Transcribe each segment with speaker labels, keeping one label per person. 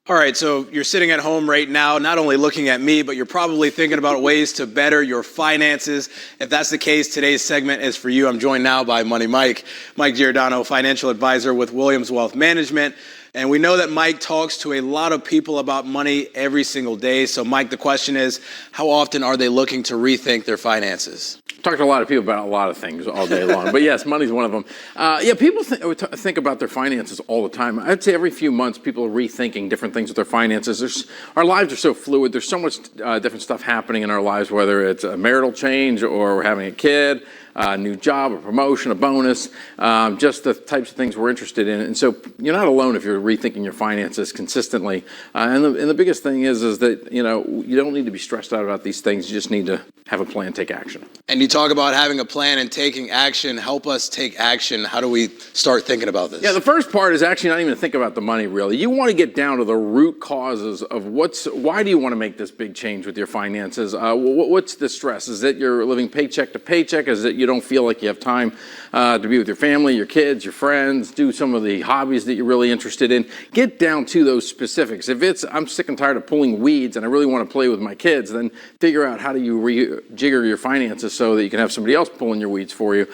Speaker 1: All right, so you're sitting at home right now, not only looking at me, but you're probably thinking about ways to better your finances. If that's the case, today's segment is for you. I'm joined now by Money Mike Giordano, financial advisor with Williams Wealth Management. And we know that Mike talks to a lot of people about money every single day. So Mike, the question is, how often are they looking to rethink their finances?
Speaker 2: Talk to a lot of people about a lot of things all day long, but yes, money's one of them. People think about their finances all the time. I'd say every few months, people are rethinking different things with their finances. Our lives are so fluid. There's so much different stuff happening in our lives, whether it's a marital change or we're having a kid, a new job, a promotion, a bonus, just the types of things we're interested in. And so you're not alone if you're rethinking your finances consistently. And the biggest thing is that, you don't need to be stressed out about these things. You just need to have a plan, take action.
Speaker 1: And you talk about having a plan and taking action. Help us take action. How do we start thinking about this?
Speaker 2: Yeah, the first part is actually not even to think about the money, really. You want to get down to the root causes of why do you want to make this big change with your finances? What's the stress? Is it you're living paycheck to paycheck? Is it you don't feel like you have time to be with your family, your kids, your friends, do some of the hobbies that you're really interested in? Get down to those specifics. If it's, I'm sick and tired of pulling weeds and I really want to play with my kids, then figure out how do you rejigger your finances so that you can have somebody else pulling your weeds for you.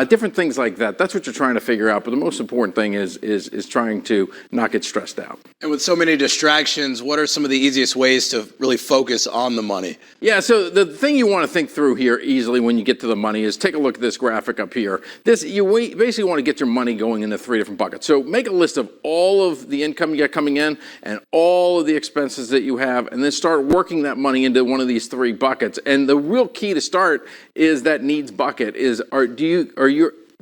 Speaker 2: Different things like that. That's what you're trying to figure out. But the most important thing is trying to not get stressed out.
Speaker 1: And with so many distractions, what are some of the easiest ways to really focus on the money?
Speaker 2: Yeah, so the thing you want to think through here easily when you get to the money is take a look at this graphic up here. You basically want to get your money going into 3 different buckets. So make a list of all of the income you got coming in and all of the expenses that you have, and then start working that money into one of these 3 buckets. And the real key to start is that needs bucket.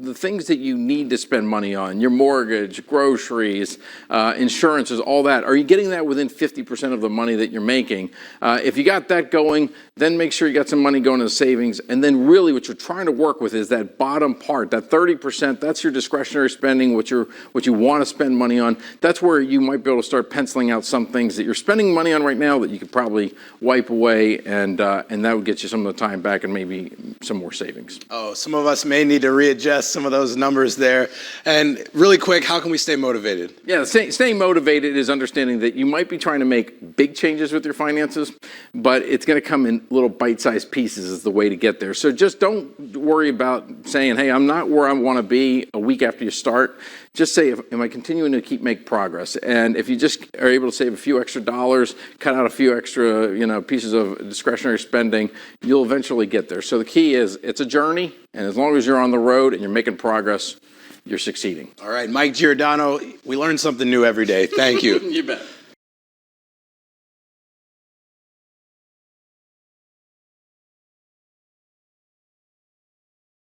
Speaker 2: The things that you need to spend money on, your mortgage, groceries, insurances, all that, are you getting that within 50% of the money that you're making? If you got that going, then make sure you got some money going to savings. And then really what you're trying to work with is that bottom part, that 30%, that's your discretionary spending, what you want to spend money on. That's where you might be able to start penciling out some things that you're spending money on right now that you could probably wipe away, and that would get you some of the time back and maybe some more savings.
Speaker 1: Oh, some of us may need to readjust some of those numbers there. And really quick, how can we stay motivated?
Speaker 2: Yeah, staying motivated is understanding that you might be trying to make big changes with your finances, but it's going to come in little bite-sized pieces is the way to get there. So just don't worry about saying, hey, I'm not where I want to be a week after you start. Just say, am I continuing to make progress? And if you just are able to save a few extra dollars, cut out a few extra, pieces of discretionary spending, you'll eventually get there. So the key is it's a journey, and as long as you're on the road and you're making progress, you're succeeding.
Speaker 1: All right, Mike Giordano, we learn something new every day. Thank you.
Speaker 2: You bet.